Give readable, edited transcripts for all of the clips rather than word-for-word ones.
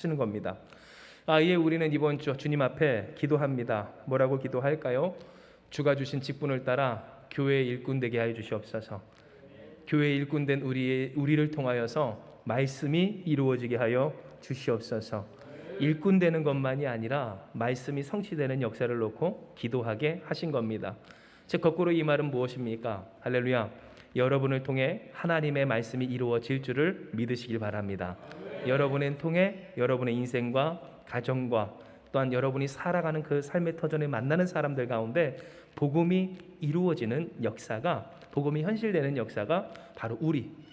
하시는 겁니다. 예, 우리는 이번 주 주님 앞에 기도합니다. 뭐라고 기도할까요? 주가 주신 직분을 따라 교회의 일꾼 되게 하여 주시옵소서. 교회의 일꾼 된 우리를 통하여서 말씀이 이루어지게 하여 주시옵소서. 일꾼 되는 것만이 아니라 말씀이 성취되는 역사를 놓고 기도하게 하신 겁니다. 즉 거꾸로 이 말은 무엇입니까? 할렐루야. 여러분을 통해 하나님의 말씀이 이루어질 줄을 믿으시길 바랍니다. 여러분을 통해 여러분의 인생과 가정과 또한 여러분이 살아가는 그 삶의 터전에 만나는 사람들 가운데 복음이 이루어지는 역사가, 복음이 현실되는 역사가 바로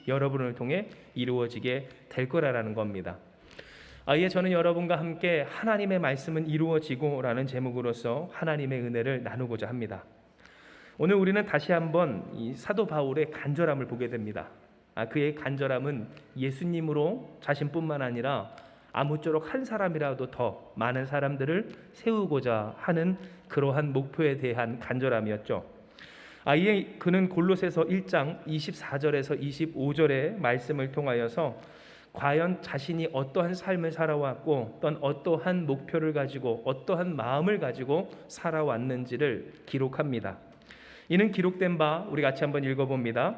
여러분을 통해 이루어지게 될 거라는 겁니다. 저는 여러분과 함께 하나님의 말씀은 이루어지고 라는 제목으로서 하나님의 은혜를 나누고자 합니다. 오늘 우리는 다시 한번 이 사도 바울의 간절함을 보게 됩니다. 그의 간절함은 예수님으로 자신뿐만 아니라 아무쪼록 한 사람이라도 더 많은 사람들을 세우고자 하는 그러한 목표에 대한 간절함이었죠. 이에 그는 골로새서 1장 24절에서 25절의 말씀을 통하여서 과연 자신이 어떠한 삶을 살아왔고 또한 어떠한 목표를 가지고 어떠한 마음을 가지고 살아왔는지를 기록합니다. 이는 기록된 바 우리 같이 한번 읽어봅니다.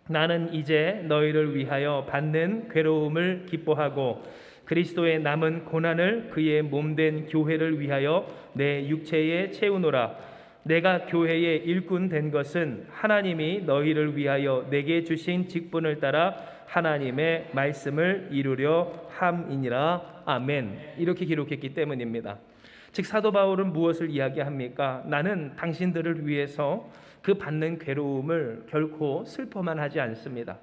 나는 이제 너희를 위하여 받는 괴로움을 기뻐하고 그리스도의 남은 고난을 그의 몸된 교회를 위하여 내 육체에 채우노라. 내가 교회의 일꾼 된 것은 하나님이 너희를 위하여 내게 주신 직분을 따라 하나님의 말씀을 이루려 함이니라. 아멘. 이렇게 기록했기 때문입니다. 즉 사도 바울은 무엇을 이야기합니까? 나는 당신들을 위해서 그 받는 괴로움을 결코 슬퍼만 하지 않습니다.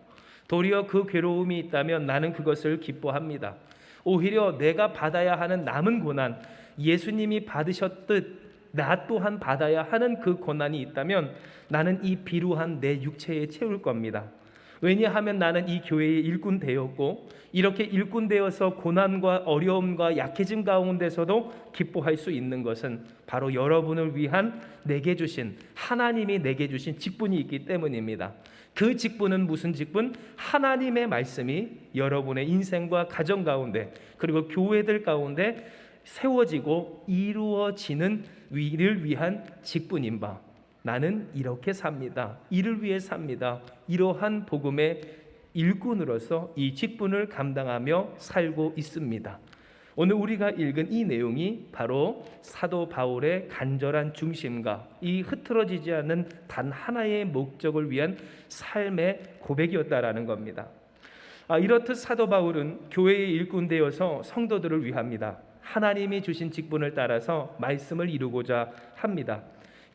도리어 그 괴로움이 있다면 나는 그것을 기뻐합니다. 오히려 내가 받아야 하는 남은 고난, 예수님이 받으셨듯 나 또한 받아야 하는 그 고난이 있다면 나는 이 비루한 내 육체에 채울 겁니다. 왜냐하면 나는 이 교회의 일꾼 되었고 이렇게 일꾼 되어서 고난과 어려움과 약해짐 가운데서도 기뻐할 수 있는 것은 바로 여러분을 위한 내게 주신, 하나님이 내게 주신 직분이 있기 때문입니다. 그 직분은 무슨 직분? 하나님의 말씀이 여러분의 인생과 가정 가운데 그리고 교회들 가운데 세워지고 이루어지는 위를 위한 직분인 바, 나는 이렇게 삽니다. 이를 위해 삽니다. 이러한 복음의 일꾼으로서 이 직분을 감당하며 살고 있습니다. 오늘 우리가 읽은 이 내용이 바로 사도 바울의 간절한 중심과 이 흐트러지지 않는 단 하나의 목적을 위한 삶의 고백이었다라는 겁니다. 이렇듯 사도 바울은 교회의 일꾼 되어서 성도들을 위합니다. 하나님이 주신 직분을 따라서 말씀을 이루고자 합니다.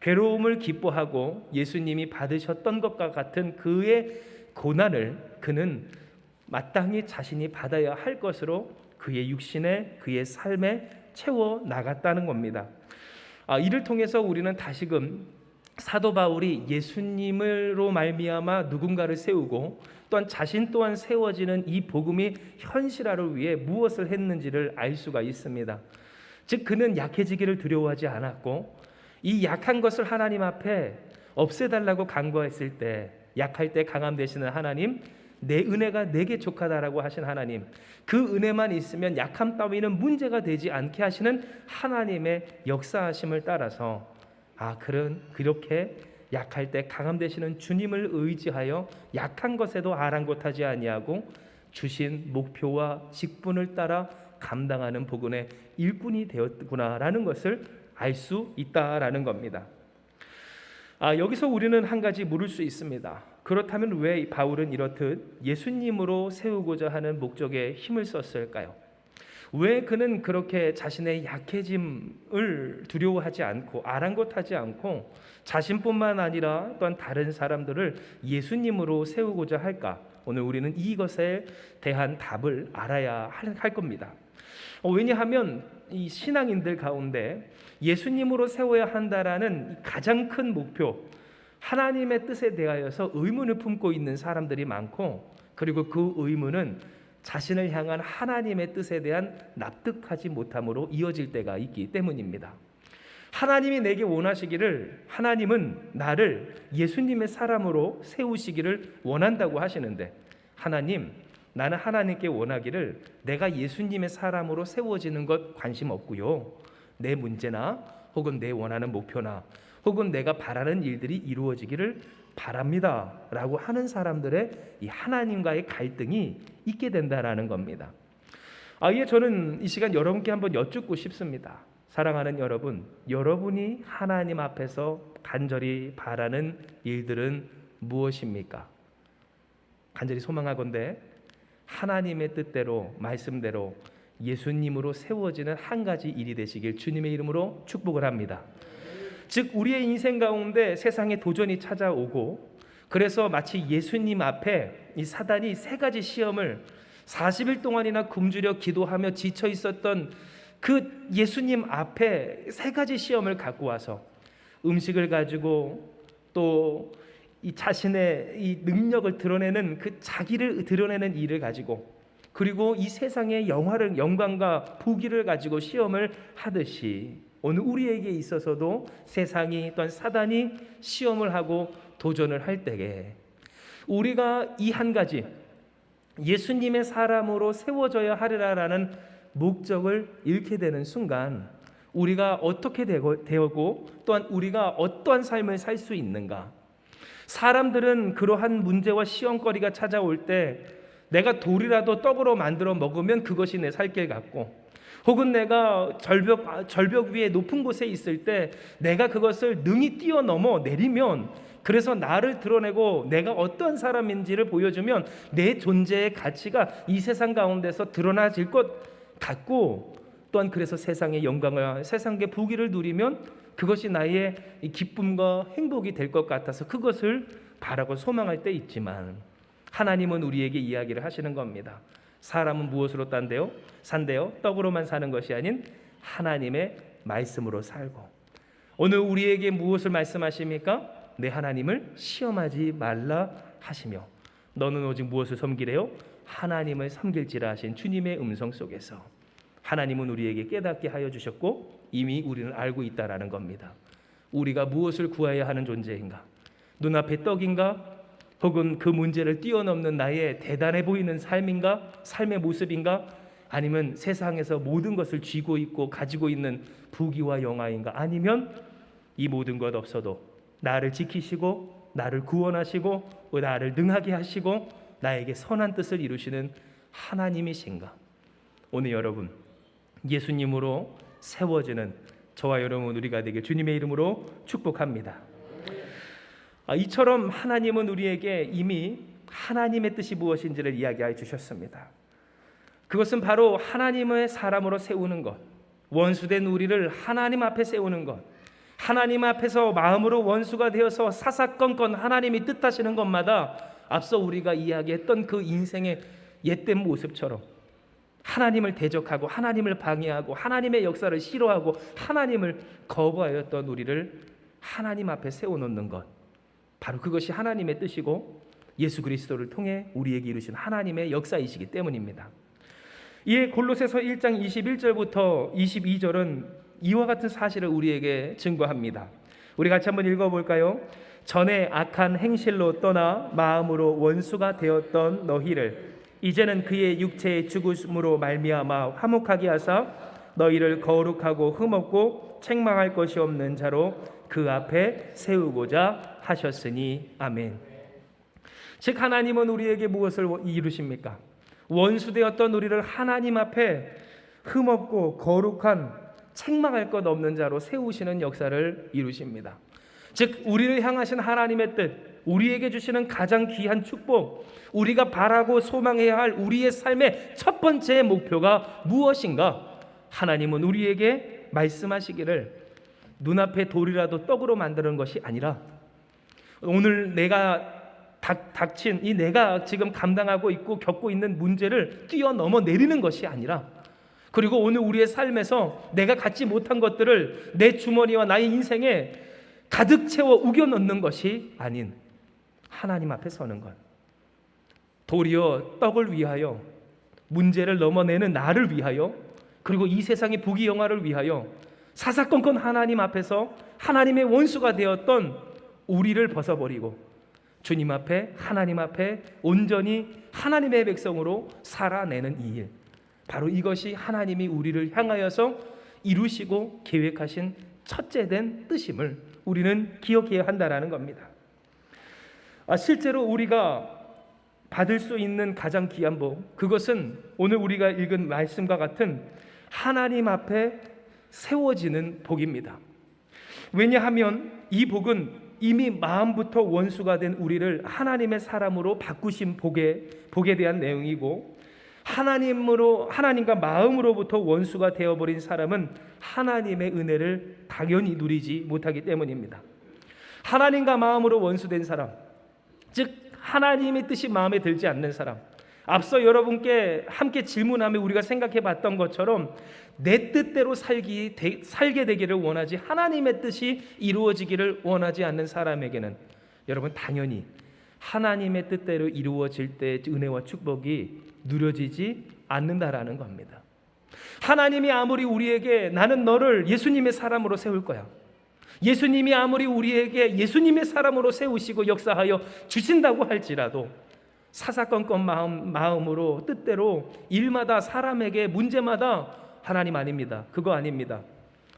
괴로움을 기뻐하고 예수님이 받으셨던 것과 같은 그의 고난을 그는 마땅히 자신이 받아야 할 것으로 그의 육신에 그의 삶에 채워 나갔다는 겁니다. 이를 통해서 우리는 다시금 사도 바울이 예수님으로 말미암아 누군가를 세우고 또한 자신 또한 세워지는 이 복음이 현실화를 위해 무엇을 했는지를 알 수가 있습니다. 즉 그는 약해지기를 두려워하지 않았고 이 약한 것을 하나님 앞에 없애달라고 간구했을 때 약할 때 강함 되시는 하나님, 내 은혜가 내게 족하다라고 하신 하나님, 그 은혜만 있으면 약함 따위는 문제가 되지 않게 하시는 하나님의 역사하심을 따라서 그렇게 약할 때 강함 되시는 주님을 의지하여 약한 것에도 아랑곳하지 아니하고 주신 목표와 직분을 따라 감당하는 복음의 일꾼이 되었구나라는 것을 알 수 있다라는 겁니다. 여기서 우리는 한 가지 물을 수 있습니다. 그렇다면 왜 바울은 이렇듯 예수님으로 세우고자 하는 목적에 힘을 썼을까요? 왜 그는 그렇게 자신의 약해짐을 두려워하지 않고 아랑곳하지 않고 자신뿐만 아니라 또한 다른 사람들을 예수님으로 세우고자 할까? 오늘 우리는 이것에 대한 답을 알아야 할 겁니다. 왜냐하면 이 신앙인들 가운데 예수님으로 세워야 한다라는 가장 큰 목표, 하나님의 뜻에 대하여서 의문을 품고 있는 사람들이 많고, 그리고 그 의문은 자신을 향한 하나님의 뜻에 대한 납득하지 못함으로 이어질 때가 있기 때문입니다. 하나님이 내게 원하시기를, 하나님은 나를 예수님의 사람으로 세우시기를 원한다고 하시는데, 하나님, 나는 하나님께 원하기를 내가 예수님의 사람으로 세워지는 것 관심 없고요. 내 문제나 혹은 내 원하는 목표나 혹은 내가 바라는 일들이 이루어지기를 바랍니다 라고 하는 사람들의 이 하나님과의 갈등이 있게 된다라는 겁니다. 아예 저는 이 시간 여러분께 한번 여쭙고 싶습니다. 사랑하는 여러분, 여러분이 하나님 앞에서 간절히 바라는 일들은 무엇입니까? 간절히 소망하건대 하나님의 뜻대로 말씀대로 예수님으로 세워지는 한 가지 일이 되시길 주님의 이름으로 축복을 합니다. 즉 우리의 인생 가운데 세상에 도전이 찾아오고 그래서 마치 예수님 앞에 이 사단이 세 가지 시험을 40일 동안이나 굶주려 기도하며 지쳐 있었던 그 예수님 앞에 세 가지 시험을 갖고 와서 음식을 가지고 또 이 자신의 이 능력을 드러내는 그 자기를 드러내는 일을 가지고 그리고 이 세상의 영광과 부귀를 가지고 시험을 하듯이 오늘 우리에게 있어서도 세상이 또한 사단이 시험을 하고 도전을 할 때에 우리가 이 한 가지 예수님의 사람으로 세워져야 하리라라는 목적을 잃게 되는 순간 우리가 어떻게 되고 또한 우리가 어떠한 삶을 살 수 있는가? 사람들은 그러한 문제와 시험거리가 찾아올 때 내가 돌이라도 떡으로 만들어 먹으면 그것이 내 살 길 같고 혹은 내가 절벽 위에 높은 곳에 있을 때 내가 그것을 능히 뛰어넘어 내리면 그래서 나를 드러내고 내가 어떤 사람인지를 보여주면 내 존재의 가치가 이 세상 가운데서 드러나질 것 같고 또한 그래서 세상의 영광과 세상의 부귀를 누리면 그것이 나의 기쁨과 행복이 될 것 같아서 그것을 바라고 소망할 때 있지만 하나님은 우리에게 이야기를 하시는 겁니다. 사람은 무엇으로 산대요? 떡으로만 사는 것이 아닌 하나님의 말씀으로 살고. 오늘 우리에게 무엇을 말씀하십니까? 내 하나님을 시험하지 말라 하시며 너는 오직 무엇을 섬기래요? 하나님을 섬길지라 하신 주님의 음성 속에서 하나님은 우리에게 깨닫게 하여 주셨고 이미 우리는 알고 있다라는 겁니다. 우리가 무엇을 구해야 하는 존재인가? 눈앞의 떡인가? 혹은 그 문제를 뛰어넘는 나의 대단해 보이는 삶인가? 삶의 모습인가? 아니면 세상에서 모든 것을 쥐고 있고 가지고 있는 부귀와 영화인가? 아니면 이 모든 것 없어도 나를 지키시고 나를 구원하시고 나를 능하게 하시고 나에게 선한 뜻을 이루시는 하나님이신가? 오늘 여러분 예수님으로 세워지는 저와 여러분 우리가 되길 주님의 이름으로 축복합니다. 이처럼 하나님은 우리에게 이미 하나님의 뜻이 무엇인지를 이야기해 주셨습니다. 그것은 바로 하나님의 사람으로 세우는 것, 원수된 우리를 하나님 앞에 세우는 것, 하나님 앞에서 마음으로 원수가 되어서 사사건건 하나님이 뜻하시는 것마다 앞서 우리가 이야기했던 그 인생의 옛된 모습처럼 하나님을 대적하고 하나님을 방해하고 하나님의 역사를 싫어하고 하나님을 거부하였던 우리를 하나님 앞에 세워놓는 것, 바로 그것이 하나님의 뜻이고 예수 그리스도를 통해 우리에게 이루신 하나님의 역사이시기 때문입니다. 이에 골로새서 1장 21절부터 22절은 이와 같은 사실을 우리에게 증거합니다. 우리 같이 한번 읽어볼까요? 전에 악한 행실로 떠나 마음으로 원수가 되었던 너희를 이제는 그의 육체의 죽으심으로 말미암아 화목하게 하사 너희를 거룩하고 흠없고 책망할 것이 없는 자로 그 앞에 세우고자 하셨으니 아멘. 즉 하나님은 우리에게 무엇을 이루십니까? 원수되었던 우리를 하나님 앞에 흠없고 거룩한 책망할 것 없는 자로 세우시는 역사를 이루십니다. 즉 우리를 향하신 하나님의 뜻, 우리에게 주시는 가장 귀한 축복, 우리가 바라고 소망해야 할 우리의 삶의 첫 번째 목표가 무엇인가? 하나님은 우리에게 말씀하시기를 눈앞에 돌이라도 떡으로 만드는 것이 아니라 오늘 내가 닥친 이 내가 지금 감당하고 있고 겪고 있는 문제를 뛰어넘어 내리는 것이 아니라 그리고 오늘 우리의 삶에서 내가 갖지 못한 것들을 내 주머니와 나의 인생에 가득 채워 우겨 넣는 것이 아닌 하나님 앞에 서는 것, 도리어 떡을 위하여 문제를 넘어내는 나를 위하여 그리고 이 세상의 부귀 영화를 위하여 사사건건 하나님 앞에서 하나님의 원수가 되었던 우리를 벗어버리고 주님 앞에, 하나님 앞에 온전히 하나님의 백성으로 살아내는 이 일, 바로 이것이 하나님이 우리를 향하여서 이루시고 계획하신 첫째 된 뜻임을 우리는 기억해야 한다는 겁니다. 실제로 우리가 받을 수 있는 가장 귀한 복, 그것은 오늘 우리가 읽은 말씀과 같은 하나님 앞에 세워지는 복입니다. 왜냐하면 이 복은 이미 마음부터 원수가 된 우리를 하나님의 사람으로 바꾸신 복에 대한 내용이고, 하나님과 마음으로부터 원수가 되어버린 사람은 하나님의 은혜를 당연히 누리지 못하기 때문입니다. 하나님과 마음으로 원수된 사람, 즉 하나님의 뜻이 마음에 들지 않는 사람, 앞서 여러분께 함께 질문하며 우리가 생각해 봤던 것처럼 내 뜻대로 살게 되기를 원하지 하나님의 뜻이 이루어지기를 원하지 않는 사람에게는 여러분 당연히 하나님의 뜻대로 이루어질 때 은혜와 축복이 누려지지 않는다라는 겁니다. 하나님이 아무리 우리에게 나는 너를 예수님의 사람으로 세울 거야, 예수님이 아무리 우리에게 예수님의 사람으로 세우시고 역사하여 주신다고 할지라도 사사건건 마음으로 뜻대로 일마다 사람에게 문제마다 하나님 아닙니다, 그거 아닙니다,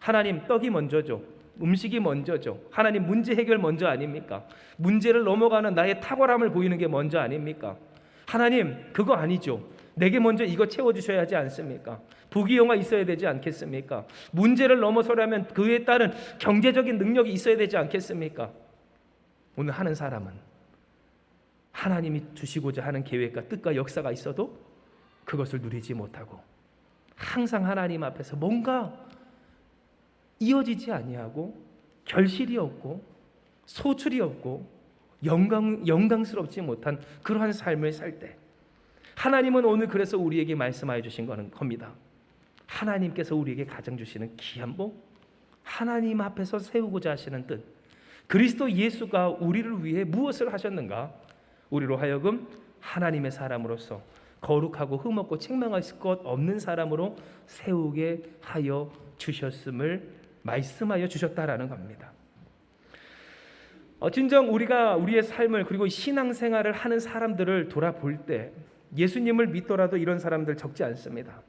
하나님 떡이 먼저죠, 음식이 먼저죠, 하나님 문제 해결 먼저 아닙니까? 문제를 넘어가는 나의 탁월함을 보이는 게 먼저 아닙니까? 하나님 그거 아니죠, 내게 먼저 이거 채워주셔야 하지 않습니까? 부귀영화 있어야 되지 않겠습니까? 문제를 넘어서려면 그에 따른 경제적인 능력이 있어야 되지 않겠습니까? 오늘 하는 사람은 하나님이 주시고자 하는 계획과 뜻과 역사가 있어도 그것을 누리지 못하고 항상 하나님 앞에서 뭔가 이어지지 아니하고 결실이 없고 소출이 없고 영광스럽지 못한 그러한 삶을 살 때, 하나님은 오늘 그래서 우리에게 말씀하여 주신 겁니다. 하나님께서 우리에게 가장 주시는 귀한 복, 하나님 앞에서 세우고자 하시는 뜻, 그리스도 예수가 우리를 위해 무엇을 하셨는가? 우리로 하여금 하나님의 사람으로서 거룩하고 흠없고 책망할 것 없는 사람으로 세우게 하여 주셨음을 말씀하여 주셨다라는 겁니다. 진정 우리가 우리의 삶을 그리고 신앙생활을 하는 사람들을 돌아볼 때 예수님을 믿더라도 이런 사람들 적지 않습니다.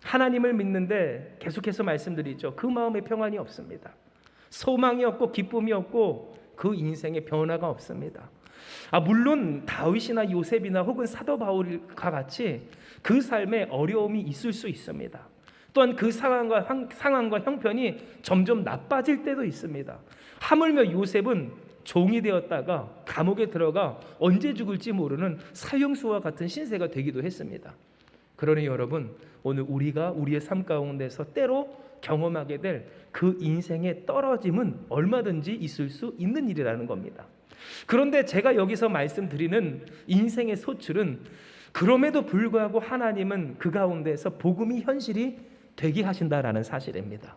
하나님을 믿는데 계속해서 말씀드리죠, 그 마음에 평안이 없습니다. 소망이 없고 기쁨이 없고 그 인생에 변화가 없습니다. 물론 다윗이나 요셉이나 혹은 사도 바울과 같이 그 삶에 어려움이 있을 수 있습니다. 또한 그 상황과 형편이 점점 나빠질 때도 있습니다. 하물며 요셉은 종이 되었다가 감옥에 들어가 언제 죽을지 모르는 사형수와 같은 신세가 되기도 했습니다. 그러니 여러분, 오늘 우리가 우리의 삶 가운데서 때로 경험하게 될 그 인생의 떨어짐은 얼마든지 있을 수 있는 일이라는 겁니다. 그런데 제가 여기서 말씀드리는 인생의 소출은 그럼에도 불구하고 하나님은 그 가운데서 복음이 현실이 되게 하신다라는 사실입니다.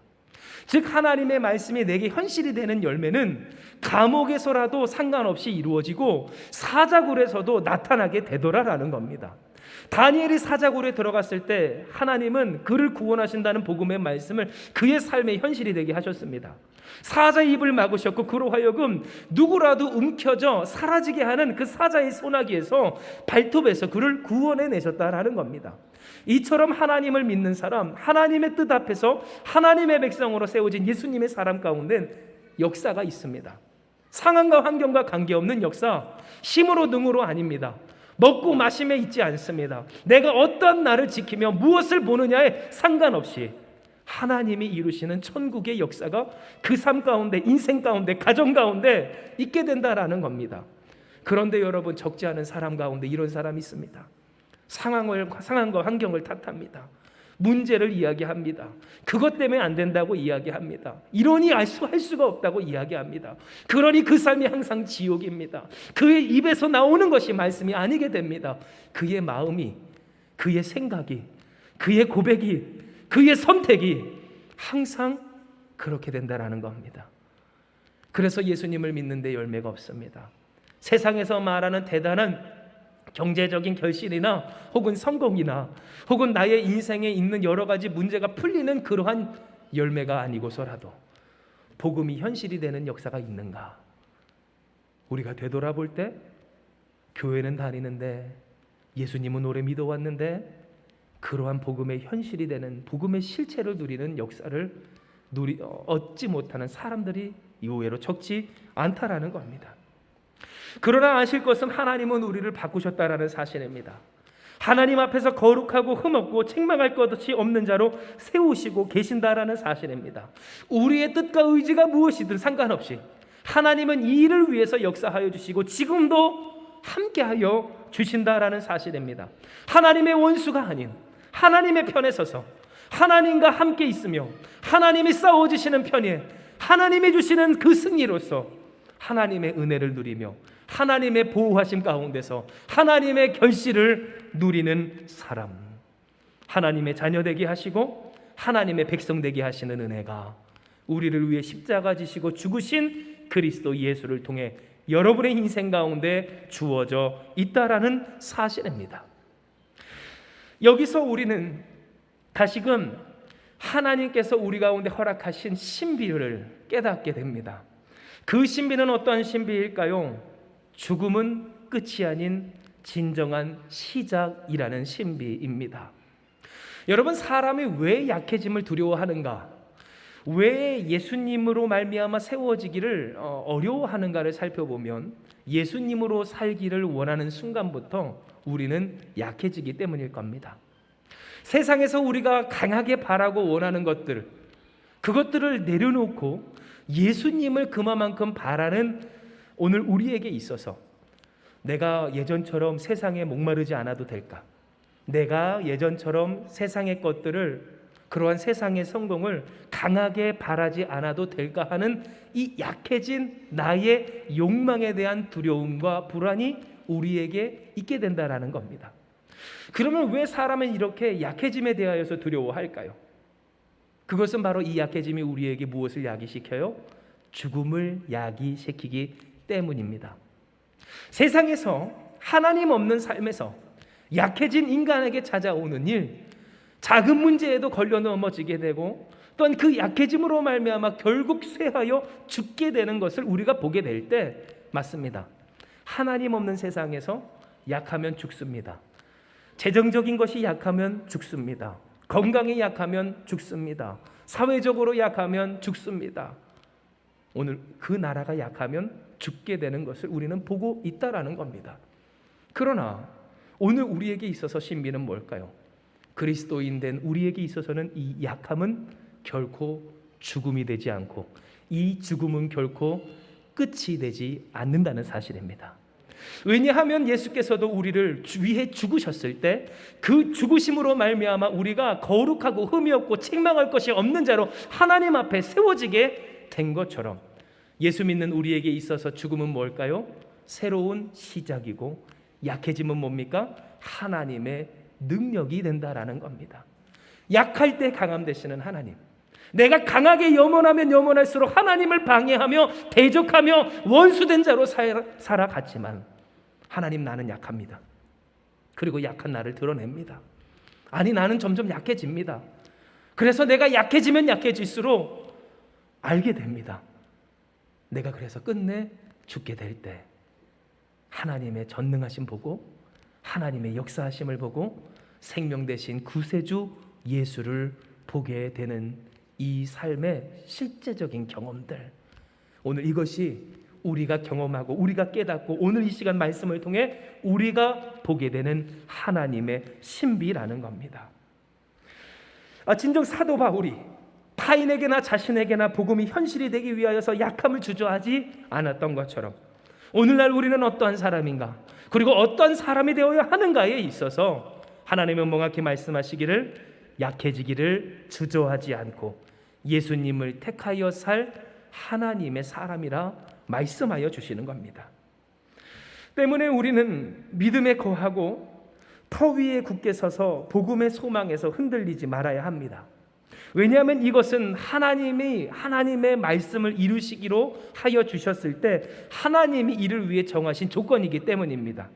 즉 하나님의 말씀이 내게 현실이 되는 열매는 감옥에서라도 상관없이 이루어지고 사자굴에서도 나타나게 되더라라는 겁니다. 다니엘이 사자굴에 들어갔을 때 하나님은 그를 구원하신다는 복음의 말씀을 그의 삶의 현실이 되게 하셨습니다. 사자의 입을 막으셨고 그로 하여금 누구라도 움켜져 사라지게 하는 그 사자의 소나기에서 발톱에서 그를 구원해 내셨다라는 겁니다. 이처럼 하나님을 믿는 사람, 하나님의 뜻 앞에서 하나님의 백성으로 세워진 예수님의 사람 가운데 역사가 있습니다. 상황과 환경과 관계없는 역사, 힘으로 능으로 아닙니다. 먹고 마심에 있지 않습니다. 내가 어떤 나를 지키며 무엇을 보느냐에 상관없이 하나님이 이루시는 천국의 역사가 그 삶 가운데, 인생 가운데, 가정 가운데 있게 된다라는 겁니다. 그런데 여러분, 적지 않은 사람 가운데 이런 사람이 있습니다. 상황과 환경을 탓합니다. 문제를 이야기합니다. 그것 때문에 안 된다고 이야기합니다. 이러니 할 수가 없다고 이야기합니다. 그러니 그 삶이 항상 지옥입니다. 그의 입에서 나오는 것이 말씀이 아니게 됩니다. 그의 마음이, 그의 생각이, 그의 고백이, 그의 선택이 항상 그렇게 된다라는 겁니다. 그래서 예수님을 믿는데 열매가 없습니다. 세상에서 말하는 대단한 경제적인 결실이나 혹은 성공이나 혹은 나의 인생에 있는 여러 가지 문제가 풀리는 그러한 열매가 아니고서라도 복음이 현실이 되는 역사가 있는가? 우리가 되돌아볼 때 교회는 다니는데, 예수님은 오래 믿어왔는데 그러한 복음의 현실이 되는, 복음의 실체를 누리는 역사를 얻지 못하는 사람들이 의외로 적지 않다라는 겁니다. 그러나 아실 것은 하나님은 우리를 바꾸셨다라는 사실입니다. 하나님 앞에서 거룩하고 흠없고 책망할 것이 없는 자로 세우시고 계신다라는 사실입니다. 우리의 뜻과 의지가 무엇이든 상관없이 하나님은 이 일을 위해서 역사하여 주시고 지금도 함께하여 주신다라는 사실입니다. 하나님의 원수가 아닌 하나님의 편에 서서 하나님과 함께 있으며 하나님이 싸워주시는 편에 하나님이 주시는 그 승리로서 하나님의 은혜를 누리며 하나님의 보호하심 가운데서 하나님의 결실을 누리는 사람, 하나님의 자녀 되게 하시고 하나님의 백성 되게 하시는 은혜가 우리를 위해 십자가 지시고 죽으신 그리스도 예수를 통해 여러분의 인생 가운데 주어져 있다라는 사실입니다. 여기서 우리는 다시금 하나님께서 우리 가운데 허락하신 신비를 깨닫게 됩니다. 그 신비는 어떠한 신비일까요? 죽음은 끝이 아닌 진정한 시작이라는 신비입니다. 여러분, 사람이 왜 약해짐을 두려워하는가? 왜 예수님으로 말미암아 세워지기를 어려워하는가를 살펴보면 예수님으로 살기를 원하는 순간부터 우리는 약해지기 때문일 겁니다. 세상에서 우리가 강하게 바라고 원하는 것들, 그것들을 내려놓고 예수님을 그만큼 바라는 오늘 우리에게 있어서 내가 예전처럼 세상에 목마르지 않아도 될까? 내가 예전처럼 세상의 것들을, 그러한 세상의 성공을 강하게 바라지 않아도 될까 하는 이 약해진 나의 욕망에 대한 두려움과 불안이 우리에게 있게 된다라는 겁니다. 그러면 왜 사람은 이렇게 약해짐에 대하여서 두려워할까요? 그것은 바로 이 약해짐이 우리에게 무엇을 야기시켜요? 죽음을 야기시키기 때문입니다. 세상에서 하나님 없는 삶에서 약해진 인간에게 찾아오는 일, 작은 문제에도 걸려 넘어지게 되고 또한 그 약해짐으로 말미암아 결국 쇠하여 죽게 되는 것을 우리가 보게 될 때, 맞습니다. 하나님 없는 세상에서 약하면 죽습니다. 재정적인 것이 약하면 죽습니다. 건강이 약하면 죽습니다. 사회적으로 약하면 죽습니다. 오늘 그 나라가 약하면 죽게 되는 것을 우리는 보고 있다라는 겁니다. 그러나 오늘 우리에게 있어서 신비는 뭘까요? 그리스도인 된 우리에게 있어서는 이 약함은 결코 죽음이 되지 않고 이 죽음은 결코 끝이 되지 않는다는 사실입니다. 왜냐하면 예수께서도 우리를 위해 죽으셨을 때 그 죽으심으로 말미암아 우리가 거룩하고 흠이 없고 책망할 것이 없는 자로 하나님 앞에 세워지게 된 것처럼 예수 믿는 우리에게 있어서 죽음은 뭘까요? 새로운 시작이고 약해짐은 뭡니까? 하나님의 능력이 된다라는 겁니다. 약할 때 강함 되시는 하나님, 내가 강하게 염원하면 염원할수록 하나님을 방해하며 대적하며 원수된 자로 살아갔지만 하나님, 나는 약합니다. 그리고 약한 나를 드러냅니다. 아니, 나는 점점 약해집니다. 그래서 내가 약해지면 약해질수록 알게 됩니다. 내가 그래서 끝내 죽게 될 때 하나님의 전능하심 보고 하나님의 역사하심을 보고 생명 대신 구세주 예수를 보게 되는 이 삶의 실제적인 경험들, 오늘 이것이 우리가 경험하고 우리가 깨닫고 오늘 이 시간 말씀을 통해 우리가 보게 되는 하나님의 신비라는 겁니다. 진정 사도 바울이 타인에게나 자신에게나 복음이 현실이 되기 위하여서 약함을 주저하지 않았던 것처럼 오늘날 우리는 어떠한 사람인가, 그리고 어떤 사람이 되어야 하는가에 있어서 하나님은 명확히 말씀하시기를 약해지기를 주저하지 않고 예수님을 택하여 살 하나님의 사람이라 말씀하여 주시는 겁니다. 때문에 우리는 믿음에 거하고 터 위에 굳게 서서 복음의 소망에서 흔들리지 말아야 합니다. 왜냐하면 이것은 하나님의 말씀을 이루시기로 하여 주셨을 때 하나님이 이를 위해 정하신 조건이기 때문입니다.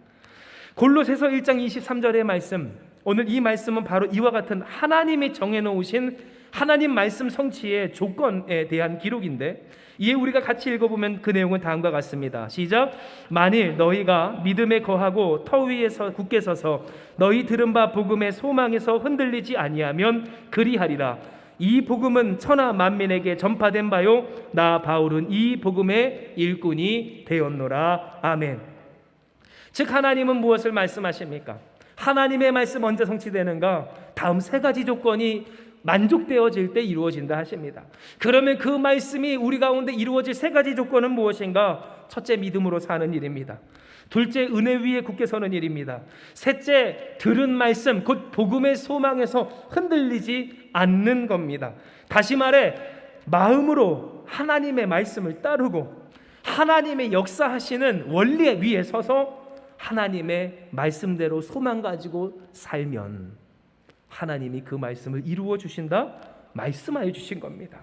골로새서 1장 23절의 말씀, 오늘 이 말씀은 바로 이와 같은 하나님이 정해놓으신 하나님 말씀 성취의 조건에 대한 기록인데, 이에 우리가 같이 읽어보면 그 내용은 다음과 같습니다. 시작. 만일 너희가 믿음에 거하고 터 위에서 굳게 서서 너희 들은 바 복음의 소망에서 흔들리지 아니하면 그리하리라. 이 복음은 천하 만민에게 전파된 바요 나 바울은 이 복음의 일꾼이 되었노라. 아멘. 즉 하나님은 무엇을 말씀하십니까? 하나님의 말씀 언제 성취되는가? 다음 세 가지 조건이 만족되어질 때 이루어진다 하십니다. 그러면 그 말씀이 우리 가운데 이루어질 세 가지 조건은 무엇인가? 첫째, 믿음으로 사는 일입니다. 둘째, 은혜 위에 굳게 서는 일입니다. 셋째, 들은 말씀 곧 복음의 소망에서 흔들리지 않는 겁니다. 다시 말해 마음으로 하나님의 말씀을 따르고 하나님의 역사하시는 원리 위에 서서 하나님의 말씀대로 소망 가지고 살면 하나님이 그 말씀을 이루어 주신다, 말씀하여 주신 겁니다.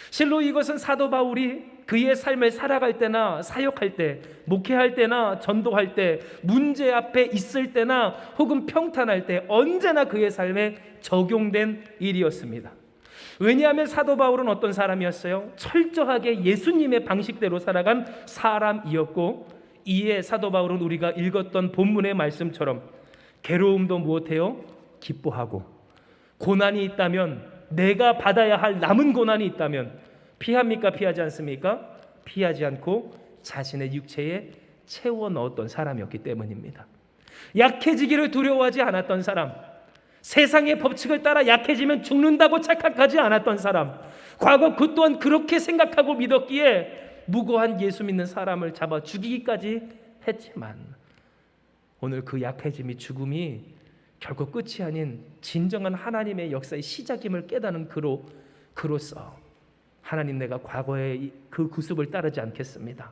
실로 이것은 사도 바울이 그의 삶을 살아갈 때나 사역할 때, 목회할 때나 전도할 때, 문제 앞에 있을 때나 혹은 평탄할 때 언제나 그의 삶에 적용된 일이었습니다. 왜냐하면 사도 바울은 어떤 사람이었어요? 철저하게 예수님의 방식대로 살아간 사람이었고, 이에 사도 바울은 우리가 읽었던 본문의 말씀처럼 괴로움도 무엇해요? 기뻐하고, 고난이 있다면, 내가 받아야 할 남은 고난이 있다면 피합니까? 피하지 않습니까? 피하지 않고 자신의 육체에 채워 넣었던 사람이었기 때문입니다. 약해지기를 두려워하지 않았던 사람, 세상의 법칙을 따라 약해지면 죽는다고 착각하지 않았던 사람, 과거 그 또한 그렇게 생각하고 믿었기에 무고한 예수 믿는 사람을 잡아 죽이기까지 했지만, 오늘 그 약해짐이, 죽음이 결코 끝이 아닌 진정한 하나님의 역사의 시작임을 깨닫는 그로서 하나님, 내가 과거의 그 구습을 따르지 않겠습니다.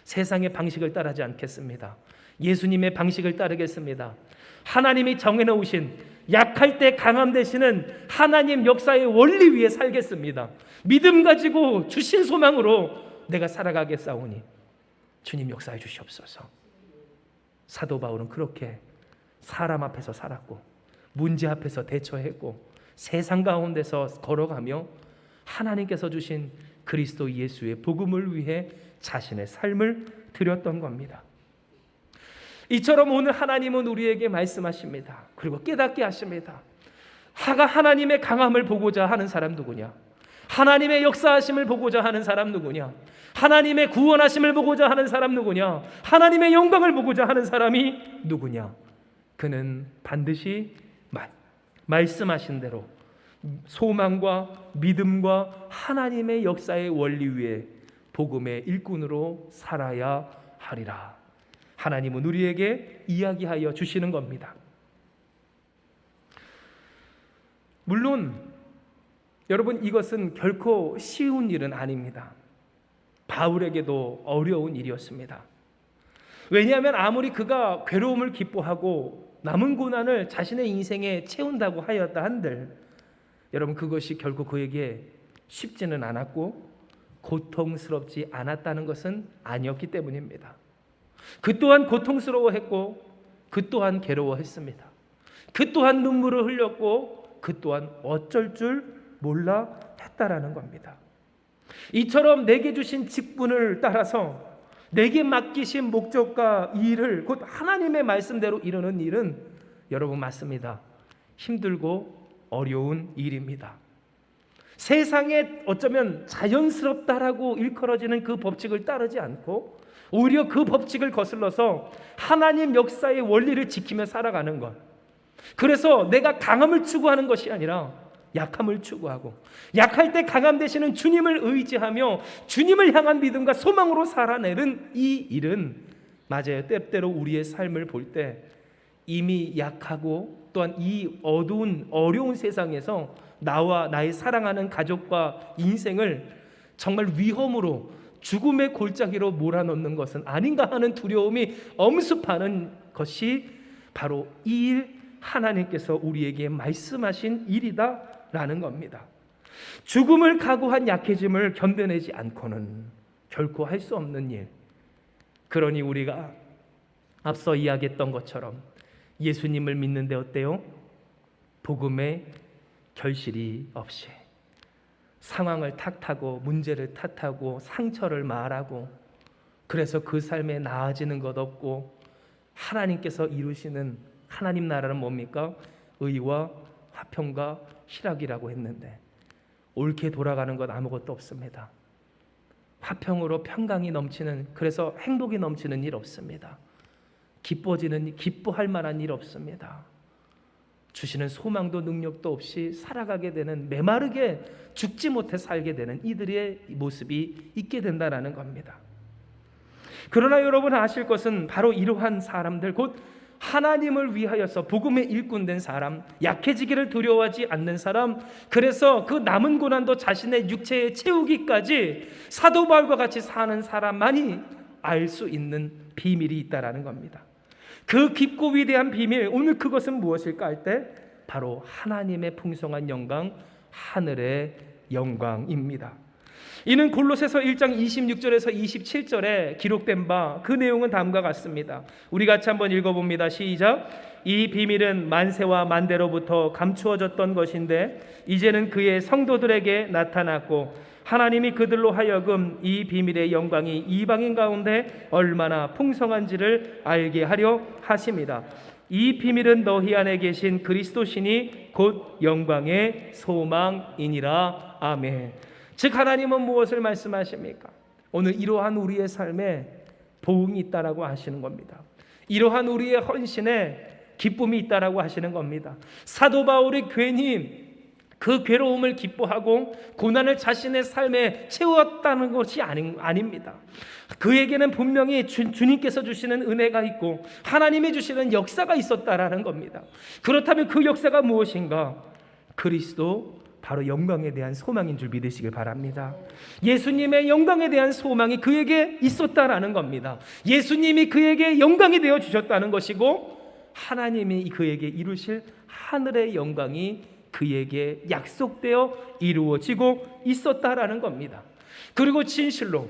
세상의 방식을 따르지 않겠습니다. 예수님의 방식을 따르겠습니다. 하나님이 정해놓으신 약할 때 강함 되시는 하나님 역사의 원리 위에 살겠습니다. 믿음 가지고 주신 소망으로 내가 살아가겠사오니 주님 역사해 주시옵소서. 사도 바울은 그렇게 사람 앞에서 살았고, 문제 앞에서 대처했고, 세상 가운데서 걸어가며 하나님께서 주신 그리스도 예수의 복음을 위해 자신의 삶을 드렸던 겁니다. 이처럼 오늘 하나님은 우리에게 말씀하십니다. 그리고 깨닫게 하십니다. 하나님의 강함을 보고자 하는 사람 누구냐? 하나님의 역사하심을 보고자 하는 사람 누구냐? 하나님의 구원하심을 보고자 하는 사람 누구냐? 하나님의 영광을 보고자 하는 사람이 누구냐? 그는 반드시 말씀하신 대로 소망과 믿음과 하나님의 역사의 원리 위에 복음의 일꾼으로 살아야 하리라. 하나님은 우리에게 이야기하여 주시는 겁니다. 물론 여러분, 이것은 결코 쉬운 일은 아닙니다. 바울에게도 어려운 일이었습니다. 왜냐하면 아무리 그가 괴로움을 기뻐하고 남은 고난을 자신의 인생에 채운다고 하였다 한들, 여러분, 그것이 결코 그에게 쉽지는 않았고 고통스럽지 않았다는 것은 아니었기 때문입니다. 그 또한 고통스러워했고 그 또한 괴로워했습니다. 그 또한 눈물을 흘렸고 그 또한 어쩔 줄 몰라 했다라는 겁니다. 이처럼 내게 주신 직분을 따라서 내게 맡기신 목적과 일을 곧 하나님의 말씀대로 이루는 일은 여러분 맞습니다. 힘들고 어려운 일입니다. 세상에 어쩌면 자연스럽다라고 일컬어지는 그 법칙을 따르지 않고 오히려 그 법칙을 거슬러서 하나님 역사의 원리를 지키며 살아가는 것. 그래서 내가 강함을 추구하는 것이 아니라 약함을 추구하고, 약할 때 강함 되시는 주님을 의지하며 주님을 향한 믿음과 소망으로 살아내는 이 일은 맞아요. 때때로 우리의 삶을 볼 때 이미 약하고 또한 이 어두운 어려운 세상에서 나와 나의 사랑하는 가족과 인생을 정말 위험으로 죽음의 골짜기로 몰아넣는 것은 아닌가 하는 두려움이 엄습하는 것이 바로 이 일, 하나님께서 우리에게 말씀하신 일이다라는 겁니다. 죽음을 각오한 약해짐을 견뎌내지 않고는 결코 할 수 없는 일. 그러니 우리가 앞서 이야기했던 것처럼 예수님을 믿는데 어때요? 복음의 결실이 없이 상황을 탓하고 문제를 탓하고 상처를 말하고 그래서 그 삶에 나아지는 것 없고 하나님께서 이루시는 하나님 나라는 뭡니까? 의와 화평과 희락이라고 했는데 옳게 돌아가는 것 아무것도 없습니다. 화평으로 평강이 넘치는, 그래서 행복이 넘치는 일 없습니다. 기뻐할 만한 일 없습니다. 주시는 소망도 능력도 없이 살아가게 되는, 메마르게 죽지 못해 살게 되는 이들의 모습이 있게 된다는 겁니다. 그러나 여러분 아실 것은 바로 이러한 사람들, 곧 하나님을 위하여서 복음의 일꾼된 사람, 약해지기를 두려워하지 않는 사람, 그래서 그 남은 고난도 자신의 육체에 채우기까지 사도 바울과 같이 사는 사람만이 알 수 있는 비밀이 있다라는 겁니다. 그 깊고 위대한 비밀, 오늘 그것은 무엇일까 할 때 바로 하나님의 풍성한 영광, 하늘의 영광입니다. 이는 골로새서 1장 26절에서 27절에 기록된 바 그 내용은 다음과 같습니다. 우리 같이 한번 읽어봅니다. 시작. 이 비밀은 만세와 만대로부터 감추어졌던 것인데 이제는 그의 성도들에게 나타났고 하나님이 그들로 하여금 이 비밀의 영광이 이방인 가운데 얼마나 풍성한지를 알게 하려 하십니다. 이 비밀은 너희 안에 계신 그리스도시니 곧 영광의 소망이니라. 아멘. 즉 하나님은 무엇을 말씀하십니까? 오늘 이러한 우리의 삶에 보응이 있다라고 하시는 겁니다. 이러한 우리의 헌신에 기쁨이 있다라고 하시는 겁니다. 사도 바울이 괜히 그 괴로움을 기뻐하고 고난을 자신의 삶에 채웠다는 것이 아닙니다. 그에게는 분명히 주님께서 주시는 은혜가 있고 하나님이 주시는 역사가 있었다라는 겁니다. 그렇다면 그 역사가 무엇인가? 그리스도, 바로 영광에 대한 소망인 줄 믿으시길 바랍니다. 예수님의 영광에 대한 소망이 그에게 있었다라는 겁니다. 예수님이 그에게 영광이 되어 주셨다는 것이고 하나님이 그에게 이루실 하늘의 영광이 그에게 약속되어 이루어지고 있었다라는 겁니다. 그리고 진실로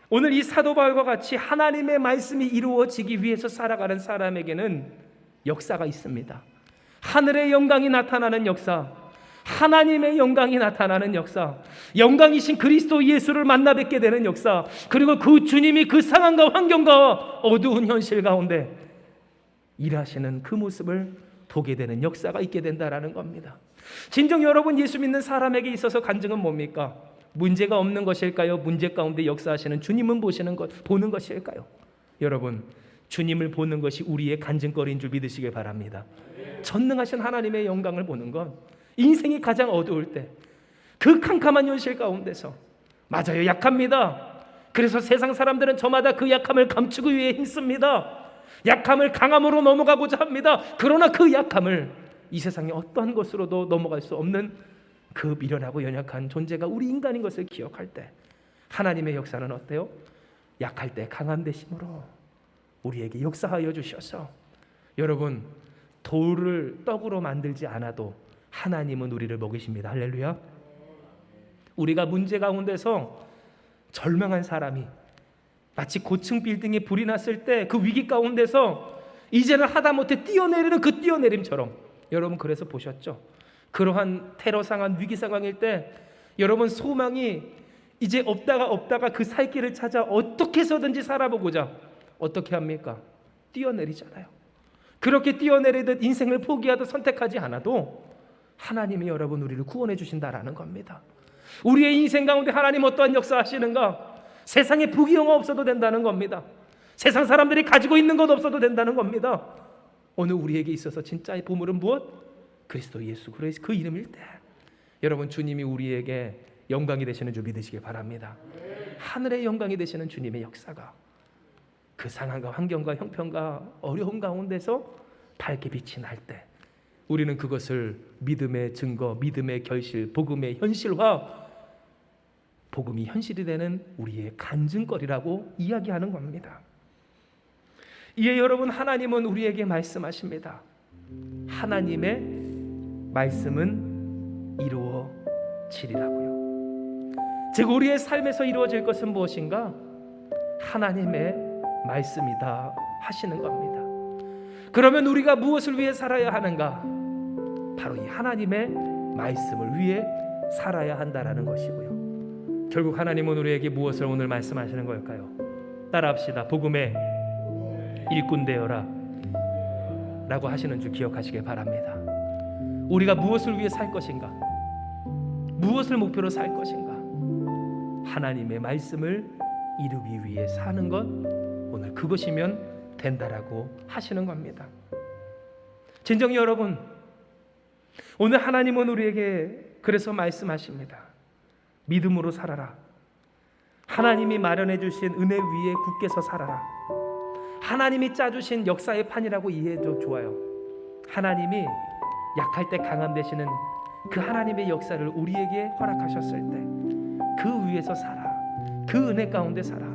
오늘 이 사도 바울과 같이 하나님의 말씀이 이루어지기 위해서 살아가는 사람에게는 역사가 있습니다. 하늘의 영광이 나타나는 역사, 하나님의 영광이 나타나는 역사, 영광이신 그리스도 예수를 만나 뵙게 되는 역사, 그리고 그 주님이 그 상황과 환경과 어두운 현실 가운데 일하시는 그 모습을 보게 되는 역사가 있게 된다라는 겁니다. 진정 여러분 예수 믿는 사람에게 있어서 간증은 뭡니까? 문제가 없는 것일까요? 문제 가운데 역사하시는 주님은 보는 것일까요? 여러분 주님을 보는 것이 우리의 간증거리인 줄 믿으시길 바랍니다. 전능하신 하나님의 영광을 보는 건 인생이 가장 어두울 때 그 캄캄한 현실 가운데서, 맞아요, 약합니다. 그래서 세상 사람들은 저마다 그 약함을 감추기 위해 힘씁니다. 약함을 강함으로 넘어가고자 합니다. 그러나 그 약함을 이 세상의 어떠한 것으로도 넘어갈 수 없는 그 미련하고 연약한 존재가 우리 인간인 것을 기억할 때 하나님의 역사는 어때요? 약할 때 강한 되심으로 우리에게 역사하여 주셔서, 여러분 돌을 떡으로 만들지 않아도 하나님은 우리를 먹이십니다. 할렐루야. 우리가 문제 가운데서 절망한 사람이 마치 고층 빌딩에 불이 났을 때 그 위기 가운데서 이제는 하다못해 뛰어내리는 그 뛰어내림처럼, 여러분 그래서 보셨죠? 그러한 테러 상황, 위기 상황일 때 여러분 소망이 이제 없다가 그 살 길을 찾아 어떻게 해서든지 살아보고자 어떻게 합니까? 뛰어내리잖아요. 그렇게 뛰어내리듯 인생을 포기하듯 선택하지 않아도 하나님이 여러분 우리를 구원해 주신다라는 겁니다. 우리의 인생 가운데 하나님 어떠한 역사 하시는가? 세상에 부귀영화 없어도 된다는 겁니다. 세상 사람들이 가지고 있는 것 없어도 된다는 겁니다. 오늘 우리에게 있어서 진짜의 보물은 무엇? 그리스도 예수, 그래서 그 이름일 때 여러분 주님이 우리에게 영광이 되시는 줄 믿으시길 바랍니다. 하늘의 영광이 되시는 주님의 역사가 그 상황과 환경과 형편과 어려움 가운데서 밝게 빛이 날 때 우리는 그것을 믿음의 증거, 믿음의 결실, 복음의 현실화, 복음이 현실이 되는 우리의 간증거리라고 이야기하는 겁니다. 이에 여러분 하나님은 우리에게 말씀하십니다. 하나님의 말씀은 이루어지리라고요. 즉 우리의 삶에서 이루어질 것은 무엇인가? 하나님의 말씀이다 하시는 겁니다. 그러면 우리가 무엇을 위해 살아야 하는가? 바로 이 하나님의 말씀을 위해 살아야 한다라는 것이고요. 결국 하나님은 우리에게 무엇을 오늘 말씀하시는 걸까요? 따라합시다. 복음의 일꾼 되어라 라고 하시는 줄 기억하시길 바랍니다. 우리가 무엇을 위해 살 것인가? 무엇을 목표로 살 것인가? 하나님의 말씀을 이루기 위해 사는 것, 오늘 그것이면 된다라고 하시는 겁니다. 진정 여러분, 오늘 하나님은 우리에게 그래서 말씀하십니다. 믿음으로 살아라. 하나님이 마련해 주신 은혜 위에 굳게 서 살아라. 하나님이 짜주신 역사의 판이라고 이해해도 좋아요. 하나님이 약할 때 강함 되시는 그 하나님의 역사를 우리에게 허락하셨을 때 그 위에서 살아. 그 은혜 가운데 살아.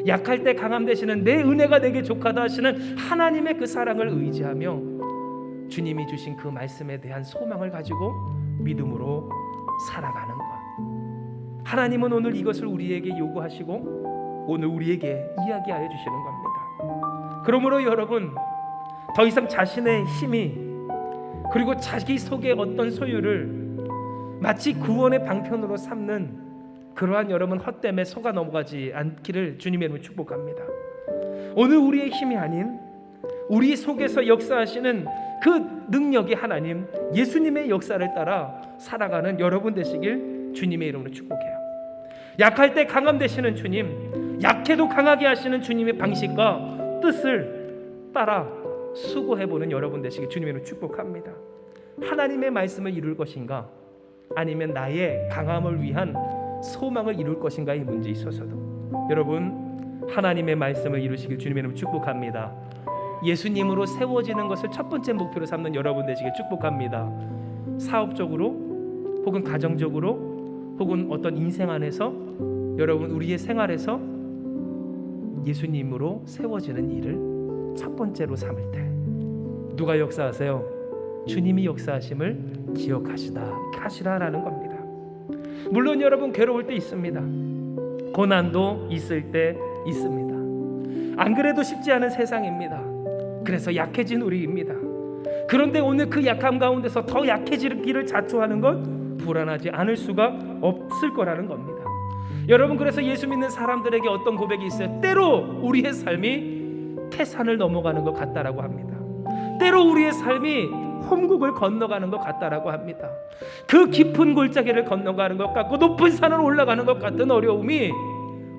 약할 때 강함 되시는 내 은혜가 내게 족하다 하시는 하나님의 그 사랑을 의지하며 주님이 주신 그 말씀에 대한 소망을 가지고 믿음으로 살아가는 것. 하나님은 오늘 이것을 우리에게 요구하시고 오늘 우리에게 이야기하여 주시는 겁니다. 그러므로 여러분, 더 이상 자신의 힘이 그리고 자기 속의 어떤 소유를 마치 구원의 방편으로 삼는 그러한 여러분 헛됨에 속아 넘어가지 않기를 주님의 이름으로 축복합니다. 오늘 우리의 힘이 아닌 우리 속에서 역사하시는 그 능력의 하나님, 예수님의 역사를 따라 살아가는 여러분 되시길 주님의 이름으로 축복해요. 약할 때 강함 되시는 주님, 약해도 강하게 하시는 주님의 방식과 뜻을 따라 수고해보는 여러분 되시길 주님의 이름으로 축복합니다. 하나님의 말씀을 이룰 것인가, 아니면 나의 강함을 위한 소망을 이룰 것인가의 문제에 있어서도 여러분 하나님의 말씀을 이루시길 주님의 이름으로 축복합니다. 예수님으로 세워지는 것을 첫 번째 목표로 삼는 여러분 되시길 축복합니다. 사업적으로 혹은 가정적으로 혹은 어떤 인생 안에서 여러분 우리의 생활에서 예수님으로 세워지는 일을 첫 번째로 삼을 때 누가 역사하세요? 주님이 역사하심을 기억하시라라는 겁니다. 물론 여러분 괴로울 때 있습니다. 고난도 있을 때 있습니다. 안 그래도 쉽지 않은 세상입니다. 그래서 약해진 우리입니다. 그런데 오늘 그 약함 가운데서 더 약해지기를 자초하는 것 불안하지 않을 수가 없을 거라는 겁니다. 여러분, 그래서 예수 믿는 사람들에게 어떤 고백이 있어요? 때로 우리의 삶이 태산을 넘어가는 것 같다라고 합니다. 때로 우리의 삶이 험국을 건너가는 것 같다라고 합니다. 그 깊은 골짜기를 건너가는 것 같고 높은 산을 올라가는 것 같은 어려움이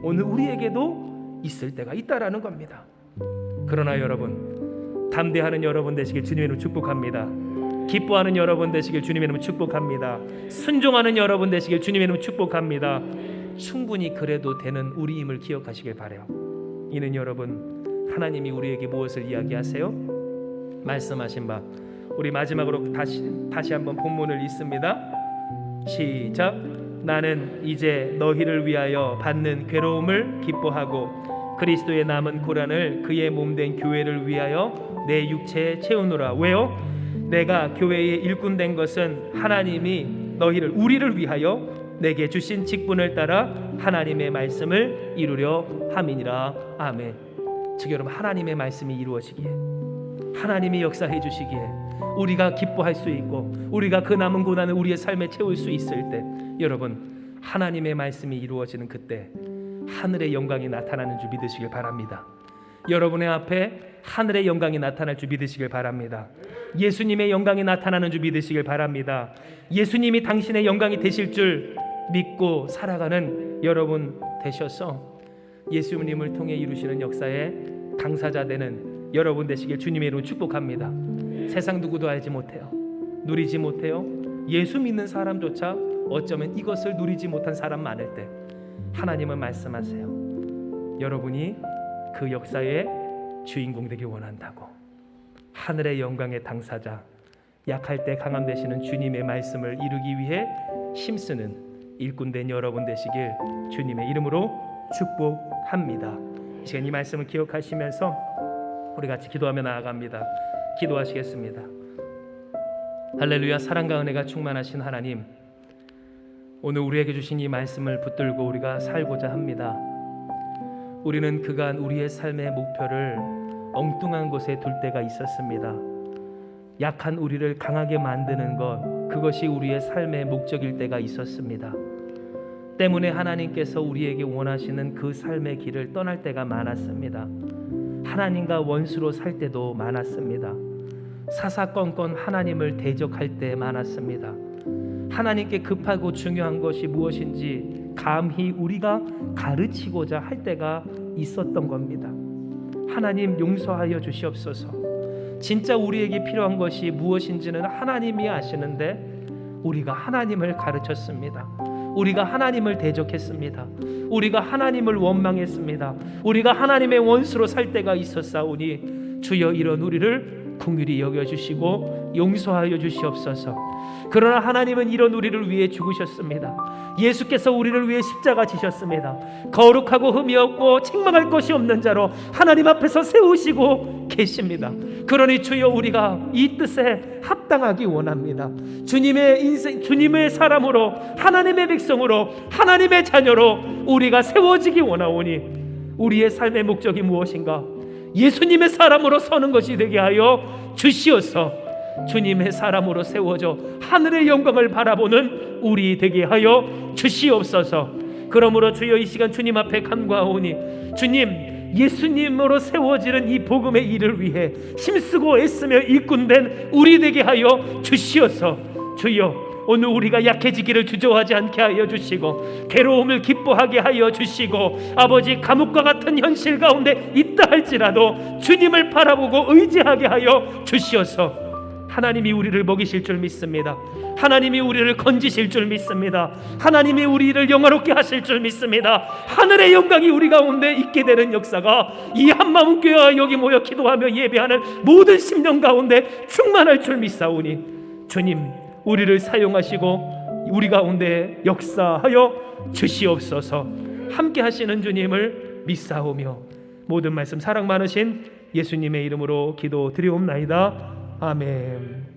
오늘 우리에게도 있을 때가 있다라는 겁니다. 그러나 여러분, 담대하는 여러분 되시길 주님의 이름으로 축복합니다. 기뻐하는 여러분 되시길 주님의 이름으로 축복합니다. 순종하는 여러분 되시길 주님의 이름으로 축복합니다. 충분히 그래도 되는 우리임을 기억하시길 바라요. 이는 여러분, 하나님이 우리에게 무엇을 이야기하세요? 말씀하신 바, 우리 마지막으로 다시 한번 본문을 읽습니다. 시작. 나는 이제 너희를 위하여 받는 괴로움을 기뻐하고 그리스도의 남은 고난을 그의 몸된 교회를 위하여 내 육체에 채우노라. 왜요? 내가 교회의 일꾼 된 것은 하나님이 우리를 위하여 내게 주신 직분을 따라 하나님의 말씀을 이루려 함이니라. 아멘. 즉 여러분, 하나님의 말씀이 이루어지기에, 하나님이 역사해 주시기에 우리가 기뻐할 수 있고 우리가 그 남은 고난을 우리의 삶에 채울 수 있을 때, 여러분 하나님의 말씀이 이루어지는 그때 하늘의 영광이 나타나는 줄 믿으시길 바랍니다. 여러분의 앞에 하늘의 영광이 나타날 줄 믿으시길 바랍니다. 예수님의 영광이 나타나는 줄 믿으시길 바랍니다. 예수님이 당신의 영광이 되실 줄 믿고 살아가는 여러분 되셔서 예수님을 통해 이루시는 역사에 당사자 되는 여러분 되시길 주님의 이름으로 축복합니다. 세상 누구도 알지 못해요. 누리지 못해요. 예수 믿는 사람조차 어쩌면 이것을 누리지 못한 사람 많을 때 하나님은 말씀하세요. 여러분이 그 역사의 주인공 되길 원한다고. 하늘의 영광의 당사자, 약할 때 강함 되시는 주님의 말씀을 이루기 위해 힘쓰는 일꾼 된 여러분 되시길 주님의 이름으로 축복합니다. 이 시간 이 말씀을 기억하시면서 우리 같이 기도하며 나아갑니다. 기도하시겠습니다. 할렐루야. 사랑과 은혜가 충만하신 하나님, 오늘 우리에게 주신 이 말씀을 붙들고 우리가 살고자 합니다. 우리는 그간 우리의 삶의 목표를 엉뚱한 곳에 둘 때가 있었습니다. 약한 우리를 강하게 만드는 것, 그것이 우리의 삶의 목적일 때가 있었습니다. 때문에 하나님께서 우리에게 원하시는 그 삶의 길을 떠날 때가 많았습니다. 하나님과 원수로 살 때도 많았습니다. 사사건건 하나님을 대적할 때 많았습니다. 하나님께 급하고 중요한 것이 무엇인지 감히 우리가 가르치고자 할 때가 있었던 겁니다. 하나님 용서하여 주시옵소서. 진짜 우리에게 필요한 것이 무엇인지는 하나님이 아시는데 우리가 하나님을 가르쳤습니다. 우리가 하나님을 대적했습니다. 우리가 하나님을 원망했습니다. 우리가 하나님의 원수로 살 때가 있었사오니 주여 이런 우리를 긍휼히 여겨주시고 용서하여 주시옵소서. 그러나 하나님은 이런 우리를 위해 죽으셨습니다. 예수께서 우리를 위해 십자가 지셨습니다. 거룩하고 흠이 없고 책망할 것이 없는 자로 하나님 앞에서 세우시고 계십니다. 그러니 주여 우리가 이 뜻에 합당하기 원합니다. 주님의 인생, 주님의 사람으로, 하나님의 백성으로, 하나님의 자녀로 우리가 세워지기 원하오니 우리의 삶의 목적이 무엇인가? 예수님의 사람으로 서는 것이 되게 하여 주시옵소서. 주님의 사람으로 세워져 하늘의 영광을 바라보는 우리 되게 하여 주시옵소서. 그러므로 주여 이 시간 주님 앞에 간구하오니 주님, 예수님으로 세워지는 이 복음의 일을 위해 힘쓰고 애쓰며 일꾼된 우리 되게 하여 주시옵소서. 주여 오늘 우리가 약해지기를 주저하지 않게 하여 주시고 괴로움을 기뻐하게 하여 주시고 아버지 감옥과 같은 현실 가운데 있다 할지라도 주님을 바라보고 의지하게 하여 주시옵소서. 하나님이 우리를 먹이실 줄 믿습니다. 하나님이 우리를 건지실 줄 믿습니다. 하나님이 우리를 영화롭게 하실 줄 믿습니다. 하늘의 영광이 우리 가운데 있게 되는 역사가 이 한마음 교회와 여기 모여 기도하며 예배하는 모든 심령 가운데 충만할 줄 믿사오니 주님 우리를 사용하시고 우리 가운데 역사하여 주시옵소서. 함께 하시는 주님을 믿사오며 모든 말씀 사랑 많으신 예수님의 이름으로 기도드리옵나이다. 아멘.